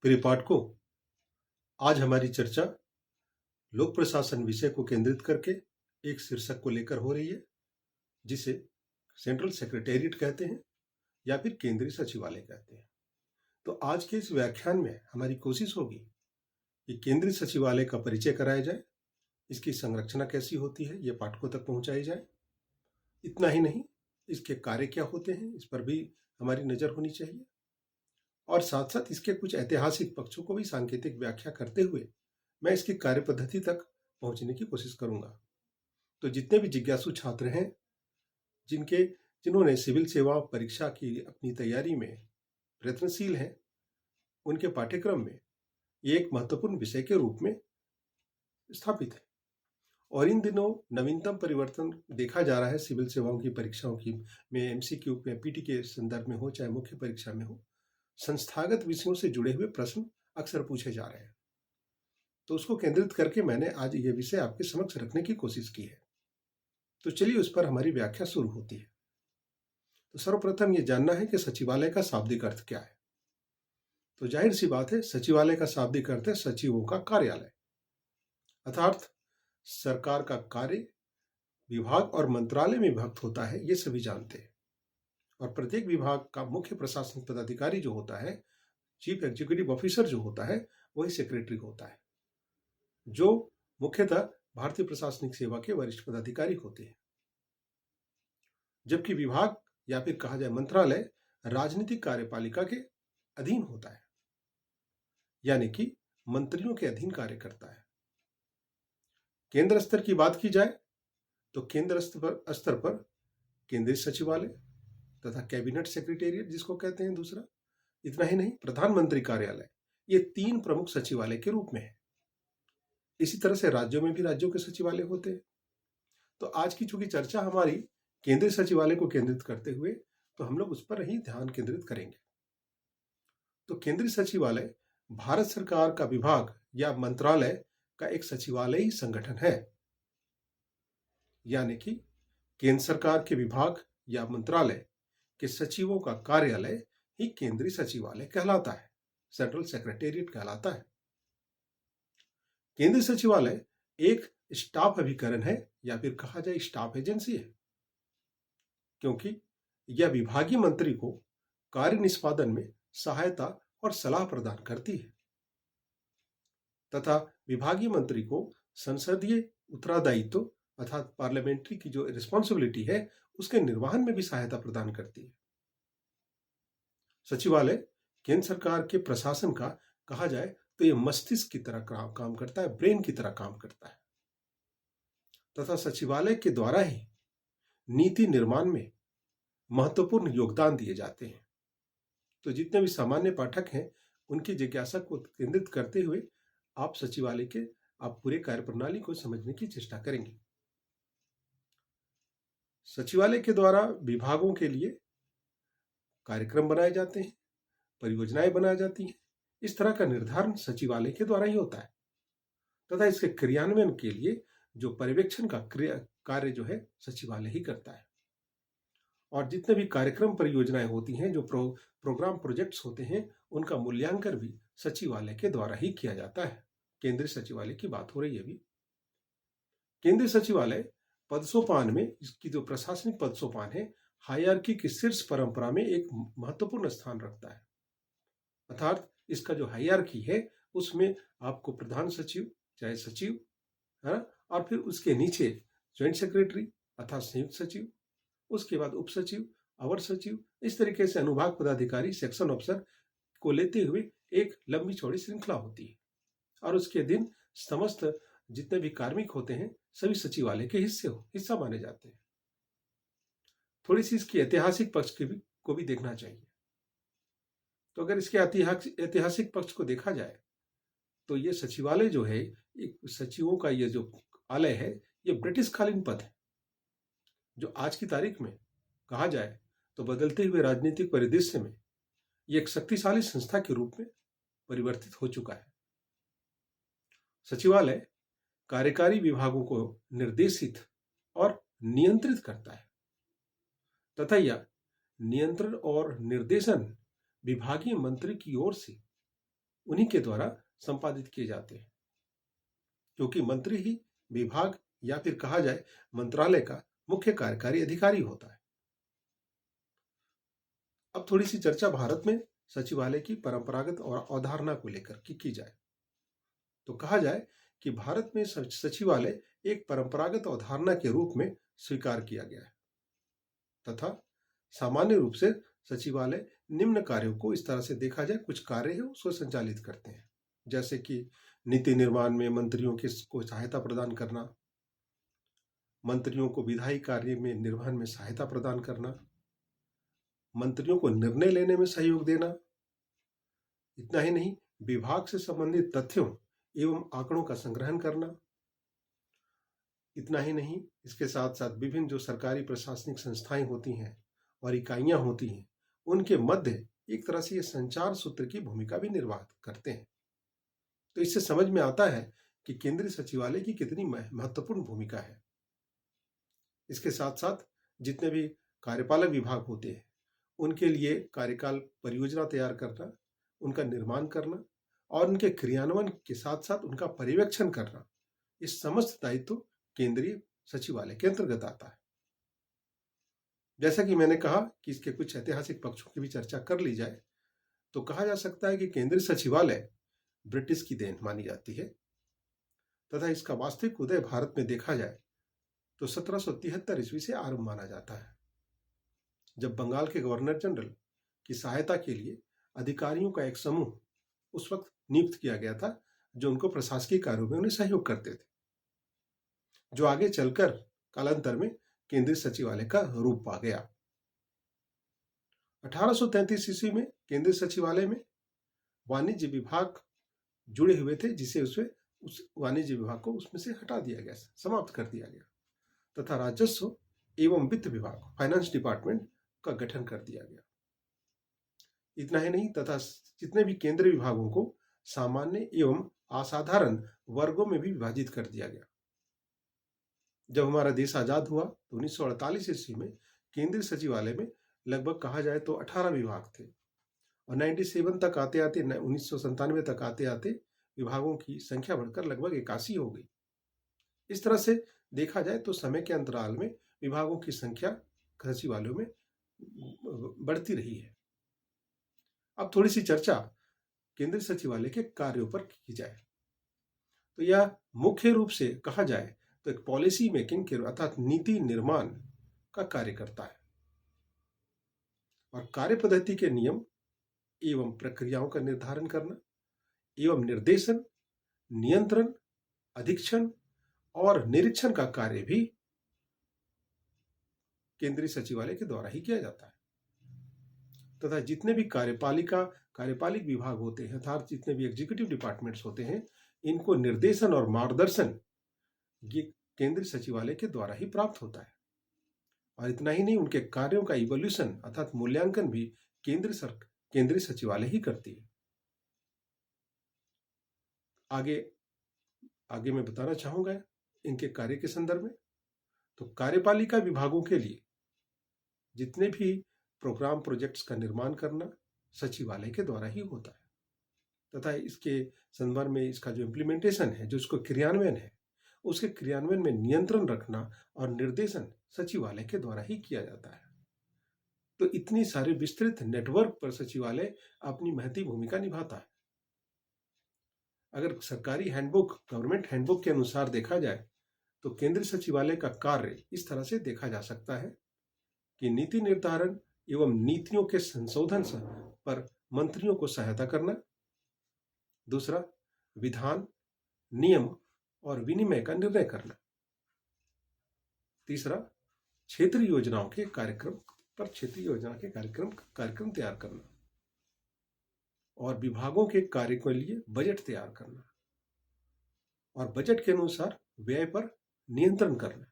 प्रिय पाठकों, आज हमारी चर्चा लोक प्रशासन विषय को केंद्रित करके एक शीर्षक को लेकर हो रही है, जिसे सेंट्रल सेक्रेटेरिएट कहते हैं या फिर केंद्रीय सचिवालय कहते हैं। तो आज के इस व्याख्यान में हमारी कोशिश होगी कि केंद्रीय सचिवालय का परिचय कराया जाए, इसकी संरचना कैसी होती है ये पाठकों तक पहुंचाई जाए। इतना ही नहीं, इसके कार्य क्या होते हैं इस पर भी हमारी नजर होनी चाहिए, और साथ साथ इसके कुछ ऐतिहासिक पक्षों को भी सांकेतिक व्याख्या करते हुए मैं इसकी कार्य पद्धति तक पहुंचने की कोशिश करूंगा। तो जितने भी जिज्ञासु छात्र हैं, जिन्होंने सिविल सेवा परीक्षा की अपनी तैयारी में प्रयत्नशील हैं, उनके पाठ्यक्रम में ये एक महत्वपूर्ण विषय के रूप में स्थापित है। और इन दिनों नवीनतम परिवर्तन देखा जा रहा है सिविल सेवाओं की परीक्षाओं की में एमसीक्यू में, पीटी के संदर्भ में हो चाहे मुख्य परीक्षा में हो, संस्थागत विषयों से जुड़े हुए प्रश्न अक्सर पूछे जा रहे हैं। तो उसको केंद्रित करके मैंने आज ये विषय आपके समक्ष रखने की कोशिश की है। तो चलिए उस पर हमारी व्याख्या शुरू होती है। तो सर्वप्रथम ये जानना है कि सचिवालय का शाब्दिक अर्थ क्या है। तो जाहिर सी बात है, सचिवालय का शाब्दिक अर्थ है सचिवों का कार्यालय, अर्थात सरकार का कार्य विभाग और मंत्रालय में विभक्त होता है, ये सभी जानते हैं। और प्रत्येक विभाग का मुख्य प्रशासनिक पदाधिकारी जो होता है, चीफ एग्जीक्यूटिव ऑफिसर जो होता है, वही सेक्रेटरी होता है, जो मुख्यतः भारतीय प्रशासनिक सेवा के वरिष्ठ पदाधिकारी होते हैं। जबकि विभाग या फिर कहा जाए मंत्रालय राजनीतिक कार्यपालिका के अधीन होता है, यानी कि मंत्रियों के अधीन कार्य करता है। केंद्र स्तर की बात की जाए तो केंद्र स्तर पर केंद्रीय सचिवालय तथा कैबिनेट सेक्रेटेरिएट जिसको कहते हैं दूसरा। इतना ही नहीं, प्रधानमंत्री कार्यालय, ये तीन प्रमुख सचिवालय के रूप में है। इसी तरह से राज्यों में भी राज्यों के सचिवालय होते हैं। तो आज की चूंकि चर्चा हमारी केंद्रीय सचिवालय को केंद्रित करते हुए, तो हम लोग उस पर ही ध्यान केंद्रित करेंगे। तो केंद्रीय सचिवालय भारत सरकार का विभाग या मंत्रालय का एक सचिवालयी संगठन है, यानी कि केंद्र सरकार के विभाग या मंत्रालय के सचिवों का कार्यालय ही केंद्रीय सचिवालय कहलाता है, सेंट्रल सेक्रेटेरिएट कहलाता है। केंद्रीय सचिवालय एक स्टाफ अभिकरण है या फिर कहा जाए स्टाफ एजेंसी है, क्योंकि यह विभागीय मंत्री को कार्य निष्पादन में सहायता और सलाह प्रदान करती है तथा विभागीय मंत्री को संसदीय उत्तरदायित्व अर्थात पार्लियामेंट्री की जो रिस्पॉन्सिबिलिटी है उसके निर्वहन में भी सहायता प्रदान करती है। सचिवालय केंद्र सरकार के प्रशासन का कहा जाए तो ये मस्तिष्क की तरह काम करता है, ब्रेन की तरह काम करता है तथा सचिवालय के द्वारा ही नीति निर्माण में महत्वपूर्ण योगदान दिए जाते हैं। तो जितने भी सामान्य पाठक हैं, उनकी जिज्ञासा को केंद्रित करते हुए आप सचिवालय के पूरे कार्यप्रणाली को समझने की चेष्टा करेंगे। सचिवालय के द्वारा विभागों के लिए कार्यक्रम बनाए जाते हैं, परियोजनाएं बनाई जाती हैं। इस तरह का निर्धारण सचिवालय के द्वारा ही होता है तथा इसके क्रियान्वयन के लिए जो पर्यवेक्षण का कार्य जो है सचिवालय ही करता है। और जितने भी कार्यक्रम परियोजनाएं होती हैं, जो प्रोग्राम प्रोजेक्ट्स होते हैं, उनका मूल्यांकन भी सचिवालय के द्वारा ही किया जाता है। केंद्रीय सचिवालय की बात हो रही है अभी। केंद्रीय सचिवालय पदसोपान में, इसकी जो प्रशासनिक पदसोपान है, हायरार्की की शीर्ष परंपरा में एक महत्वपूर्ण स्थान रखता है। अर्थात इसका जो हायरार्की है उसमें आपको प्रधान सचिव चाहे सचिव है, और फिर उसके नीचे ज्वाइंट सेक्रेटरी अर्थात संयुक्त सचिव, उसके बाद उप सचिव, अवर सचिव, इस तरीके से अनुभाग पदाधिकारी, सेक्शन ऑफिसर को लेते हुए एक लंबी चौड़ी श्रृंखला होती है। और उसके दिन समस्त जितने भी कार्मिक होते हैं सभी सचिवालय के हिस्सा माने जाते हैं। थोड़ी सी इसकी ऐतिहासिक पक्ष को भी देखना चाहिए। तो अगर इसके ऐतिहासिक पक्ष को देखा जाए तो ये सचिवालय जो है, एक सचिवों का ये जो आलय है, ये ब्रिटिशकालीन पद है, जो आज की तारीख में कहा जाए तो बदलते हुए राजनीतिक परिदृश्य में ये एक शक्तिशाली संस्था के रूप में परिवर्तित हो चुका है। सचिवालय कार्यकारी विभागों को निर्देशित और नियंत्रित करता है तथा यह नियंत्रण और निर्देशन विभागीय मंत्री की ओर से उन्हीं के द्वारा संपादित किए जाते हैं, क्योंकि मंत्री ही विभाग या फिर कहा जाए मंत्रालय का मुख्य कार्यकारी अधिकारी होता है। अब थोड़ी सी चर्चा भारत में सचिवालय की परंपरागत और अवधारणा को लेकर की जाए तो कहा जाए कि भारत में सचिवालय एक परंपरागत अवधारणा के रूप में स्वीकार किया गया है तथा सामान्य रूप से सचिवालय निम्न कार्यों को इस तरह से देखा जाए, कुछ कार्य है उसको संचालित करते हैं, जैसे कि नीति निर्माण में मंत्रियों को सहायता प्रदान करना, मंत्रियों को विधायी कार्य में निर्वहन में सहायता प्रदान करना, मंत्रियों को निर्णय लेने में सहयोग देना। इतना ही नहीं, विभाग से संबंधित तथ्यों एवं आंकड़ों का संग्रहण करना। इतना ही नहीं, इसके साथ साथ विभिन्न जो सरकारी प्रशासनिक संस्थाएं होती हैं और इकाइयां होती हैं, उनके मध्य एक तरह से ये संचार सूत्र की भूमिका भी निर्वाह करते हैं। तो इससे समझ में आता है कि केंद्रीय सचिवालय की कितनी महत्वपूर्ण भूमिका है। इसके साथ साथ जितने भी कार्यपालक विभाग होते हैं उनके लिए कार्यकाल परियोजना तैयार करना, उनका निर्माण करना और उनके क्रियान्वयन के साथ साथ उनका पर्यवेक्षण करना, इस समस्त दायित्व केंद्रीय सचिवालय के अंतर्गत आता है। जैसा कि मैंने कहा कि इसके कुछ ऐतिहासिक पक्षों की भी चर्चा कर ली जाए तो कहा जा सकता है कि केंद्रीय सचिवालय ब्रिटिश की देन मानी जाती है तथा इसका वास्तविक उदय भारत में देखा जाए तो 1773 ईस्वी से आरंभ माना जाता है, जब बंगाल के गवर्नर जनरल की सहायता के लिए अधिकारियों का एक समूह उस वक्त नियुक्त किया गया था जो उनको प्रशासकीय कार्यों में उन्हें सहयोग करते थे, जो आगे चलकर कालांतर में केंद्रीय सचिवालय का रूप पा गया। 1833 ईस्वी में केंद्रीय सचिवालय में वाणिज्य विभाग जुड़े हुए थे, जिसे उस वाणिज्य विभाग को उसमें से हटा दिया गया, समाप्त कर दिया गया तथा राजस्व एवं वित्त विभाग, फाइनेंस डिपार्टमेंट का गठन कर दिया गया। इतना ही नहीं, तथा जितने भी केंद्रीय विभागों को सामान्य एवं असाधारण वर्गों में भी विभाजित कर दिया गया। जब हमारा देश आजाद हुआ तो 1948 ईस्वी में केंद्रीय सचिवालय में लगभग कहा जाए तो 18 विभाग थे और 97 तक आते आते 1997 तक आते आते विभागों की संख्या बढ़कर लगभग 81 हो गई। इस तरह से देखा जाए तो समय के अंतराल में विभागों की संख्या सचिवालयों में बढ़ती रही है। अब थोड़ी सी चर्चा केंद्रीय सचिवालय के कार्यों पर की जाए तो यह मुख्य रूप से कहा जाए तो एक पॉलिसी मेकिंग के अर्थात नीति निर्माण का कार्य करता है और कार्य पद्धति के नियम एवं प्रक्रियाओं का निर्धारण करना एवं निर्देशन, नियंत्रण, अधीक्षण और निरीक्षण का कार्य भी केंद्रीय सचिवालय के द्वारा ही किया जाता है तथा जितने भी कार्यपालिक विभाग होते हैं अर्थात जितने भी एग्जीक्यूटिव डिपार्टमेंट्स होते हैं, इनको निर्देशन और मार्गदर्शन ये केंद्रीय सचिवालय के द्वारा ही प्राप्त होता है। और इतना ही नहीं, उनके कार्यों का इवोल्यूशन अर्थात मूल्यांकन भी केंद्रीय सचिवालय ही करती है। आगे मैं बताना चाहूंगा इनके कार्य के संदर्भ में। तो कार्यपालिका विभागों के लिए जितने भी प्रोग्राम प्रोजेक्ट्स का निर्माण करना सचिवालय के द्वारा ही होता है तथा इसके संदर्भ में इसका जो इम्प्लीमेंटेशन है, जो इसको क्रियान्वयन है, उसके क्रियान्वयन में नियंत्रण रखना और निर्देशन सचिवालय के द्वारा ही किया जाता है। तो इतनी सारे विस्तृत नेटवर्क पर सचिवालय अपनी महती भूमिका निभाता है। अगर सरकारी हैंडबुक, गवर्नमेंट हैंडबुक के अनुसार देखा जाए तो केंद्रीय सचिवालय का कार्य इस तरह से देखा जा सकता है कि नीति निर्धारण एवं नीतियों के संशोधन पर मंत्रियों को सहायता करना, दूसरा विधान, नियम और विनिमय का निर्णय करना, तीसरा क्षेत्रीय योजनाओं के कार्यक्रम तैयार करना और विभागों के कार्य के लिए बजट तैयार करना और बजट के अनुसार व्यय पर नियंत्रण करना।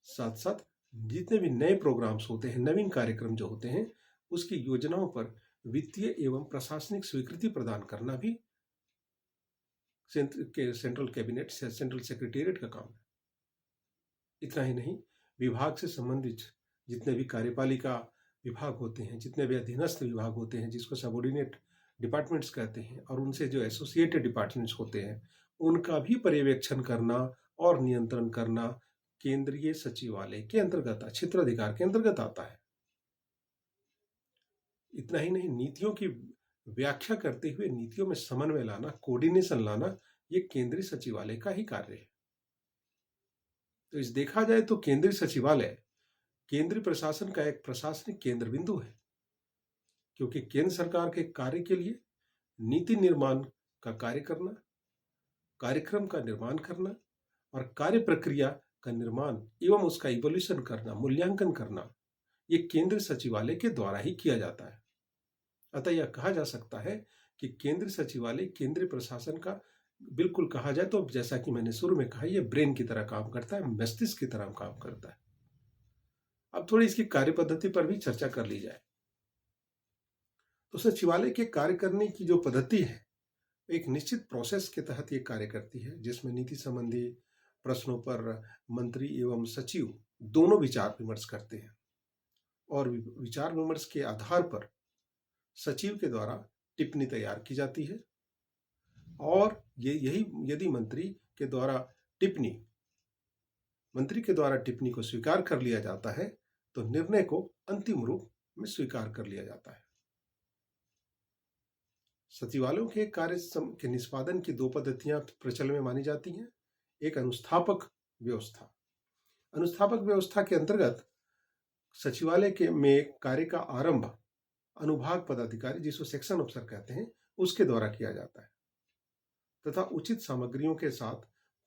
साथ साथ जितने भी नए प्रोग्राम्स होते हैं, नवीन कार्यक्रम जो होते हैं, उसकी योजनाओं पर वित्तीय एवं प्रशासनिक स्वीकृति प्रदान करना भी सेंट्रल कैबिनेट से सेंट्रल सेक्रेटेरिएट का काम है। इतना ही नहीं, विभाग से संबंधित जितने भी कार्यपालिका विभाग होते हैं, जितने भी अधीनस्थ विभाग होते हैं, जिसको सबऑर्डिनेट डिपार्टमेंट्स कहते हैं और उनसे जो एसोसिएटेड डिपार्टमेंट्स होते हैं, उनका भी पर्यवेक्षण करना और नियंत्रण करना केंद्रीय सचिवालय के अंतर्गत, क्षेत्राधिकार के अंतर्गत आता है। इतना ही नहीं, नीतियों की व्याख्या करते हुए नीतियों में समन्वय लाना, कोऑर्डिनेशन लाना, ये केंद्रीय सचिवालय का ही कार्य है। तो इस देखा जाए तो केंद्रीय सचिवालय केंद्रीय प्रशासन का एक प्रशासनिक केंद्र बिंदु है, क्योंकि केंद्र सरकार के कार्य के लिए नीति निर्माण का कार्य करना, कार्यक्रम का निर्माण करना और कार्य प्रक्रिया का निर्माण एवं उसका इवोल्यूशन करना, मूल्यांकन करना, ये केंद्रीय सचिवालय के द्वारा ही किया जाता है। अतः यह कहा जा सकता है कि केंद्रीय सचिवालय केंद्रीय प्रशासन का, बिल्कुल कहा जाए तो जैसा कि मैंने शुरू में कहा, यह ब्रेन की तरह काम करता है, मस्तिष्क की तरह काम करता है। अब थोड़ी इसकी कार्य पद्धति पर भी चर्चा कर ली जाए। तो सचिवालय के कार्य करने की जो पद्धति है, एक निश्चित प्रोसेस के तहत ये कार्य करती है, जिसमें नीति संबंधी प्रश्नों पर मंत्री एवं सचिव दोनों विचार विमर्श करते हैं और विचार विमर्श के आधार पर सचिव के द्वारा टिप्पणी तैयार की जाती है और यही यदि मंत्री के द्वारा टिप्पणी को स्वीकार कर लिया जाता है तो निर्णय को अंतिम रूप में स्वीकार कर लिया जाता है। सचिवालयों के कार्य के निष्पादन की दो पद्धतियां प्रचलन में मानी जाती हैं। एक अनुस्थापक व्यवस्था। अनुस्थापक व्यवस्था के अंतर्गत सचिवालय के में कार्य का आरंभ अनुभाग पदाधिकारी, जिसको सेक्शन अफसर कहते हैं, उसके द्वारा किया जाता है तथा उचित सामग्रियों के साथ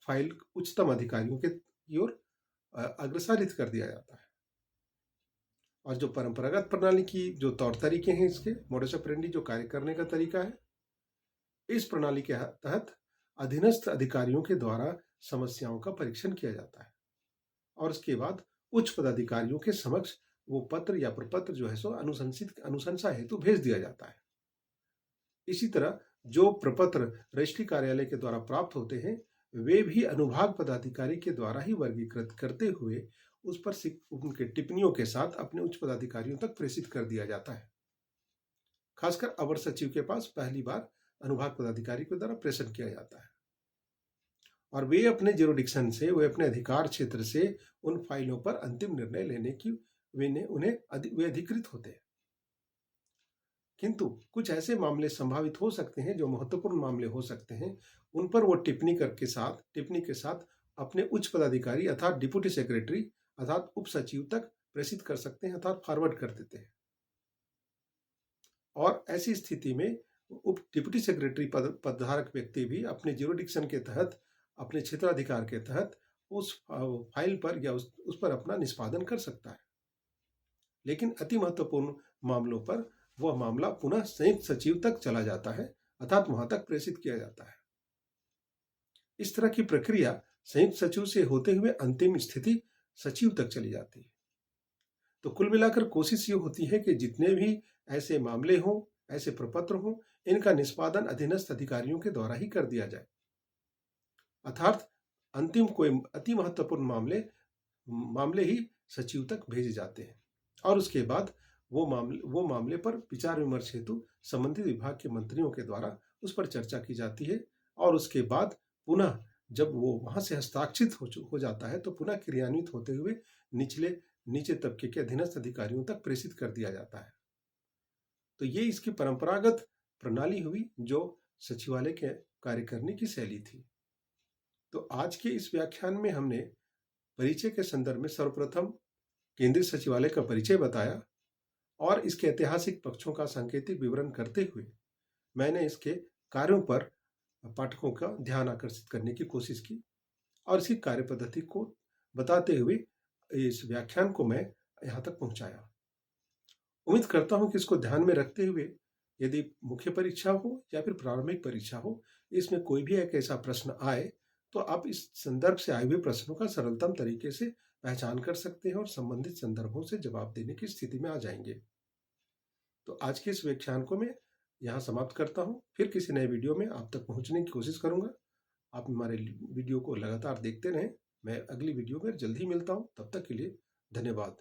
फाइल उच्चतम अधिकारियों की ओर अग्रसारित कर दिया जाता है। और जो परंपरागत प्रणाली की जो तौर तरीके हैं, इसके मोडस ऑपरेंडी, जो कार्य करने का तरीका है, इस प्रणाली के तहत अधीनस्थ अधिकारियों के द्वारा समस्याओं का परीक्षण किया जाता है और उसके बाद उच्च पदाधिकारियों के समक्ष वो पत्र या प्रपत्र जो है सो अनुशंसा हेतु भेज दिया जाता है। इसी तरह जो प्रपत्र रजिस्ट्री कार्यालय के द्वारा प्राप्त होते हैं, वे भी अनुभाग पदाधिकारी के द्वारा ही वर्गीकृत करते हुए उस पर उनके टिप्पणियों के साथ अपने उच्च पदाधिकारियों तक प्रेषित कर दिया जाता है। खासकर अवर सचिव के पास पहली बार अनुभाग पदाधिकारी के द्वारा प्रेषण किया जाता है और वे अपने ज्यूरिडिक्शन से, वे अपने अधिकार क्षेत्र से उन फाइलों पर अंतिम निर्णय लेने की वे अधिकृत होते हैं। किंतु कुछ ऐसे मामले संभावित हो सकते हैं, जो महत्वपूर्ण मामले हो सकते हैं, उन पर वो टिप्पणी के साथ अपने उच्च पदाधिकारी अर्थात डिप्टी सेक्रेटरी अर्थात उप सचिव तक प्रेषित कर सकते हैं अर्थात फॉरवर्ड कर देते हैं। और ऐसी स्थिति में उप डिप्टी सेक्रेटरी पदधारक व्यक्ति भी अपने ज्यूरिडिक्शन के तहत, अपने क्षेत्राधिकार के तहत उस फाइल पर या उस पर अपना निष्पादन कर सकता है। लेकिन अति महत्वपूर्ण मामलों पर वह मामला पुनः संयुक्त सचिव तक चला जाता है अर्थात वहां तक प्रेषित किया जाता है। इस तरह की प्रक्रिया संयुक्त सचिव से होते हुए अंतिम स्थिति सचिव तक चली जाती है। तो कुल मिलाकर कोशिश ये होती है कि जितने भी ऐसे मामले हों, ऐसे प्रपत्र हों, इनका निष्पादन अधीनस्थ अधिकारियों के द्वारा ही कर दिया जाए अर्थात अंतिम कोई अति महत्वपूर्ण मामले ही सचिव तक भेजे जाते हैं और उसके बाद वो मामले पर विचार विमर्श हेतु संबंधित विभाग के मंत्रियों के द्वारा उस पर चर्चा की जाती है और उसके बाद पुनः जब वो वहां से हस्ताक्षरित हो जाता है तो पुनः क्रियान्वित होते हुए नीचे तबके के अधीनस्थ अधिकारियों तक प्रेषित कर दिया जाता है। तो ये इसकी परंपरागत प्रणाली हुई जो सचिवालय के कार्य करने की शैली थी। तो आज के इस व्याख्यान में हमने परिचय के संदर्भ में सर्वप्रथम केंद्रीय सचिवालय का परिचय बताया और इसके ऐतिहासिक पक्षों का सांकेतिक विवरण करते हुए मैंने इसके कार्यों पर पाठकों का ध्यान आकर्षित करने की कोशिश की और इसकी कार्य पद्धति को बताते हुए इस व्याख्यान को मैं यहाँ तक पहुँचाया। उम्मीद करता हूँ कि इसको ध्यान में रखते हुए यदि मुख्य परीक्षा हो या फिर प्रारंभिक परीक्षा हो, इसमें कोई भी एक ऐसा प्रश्न आए तो आप इस संदर्भ से आए हुए प्रश्नों का सरलतम तरीके से पहचान कर सकते हैं और संबंधित संदर्भों से जवाब देने की स्थिति में आ जाएंगे। तो आज के इस व्याख्यान को मैं यहाँ समाप्त करता हूँ। फिर किसी नए वीडियो में आप तक पहुँचने की कोशिश करूँगा। आप हमारे वीडियो को लगातार देखते रहें। मैं अगली वीडियो में जल्द ही मिलता हूँ। तब तक के लिए धन्यवाद।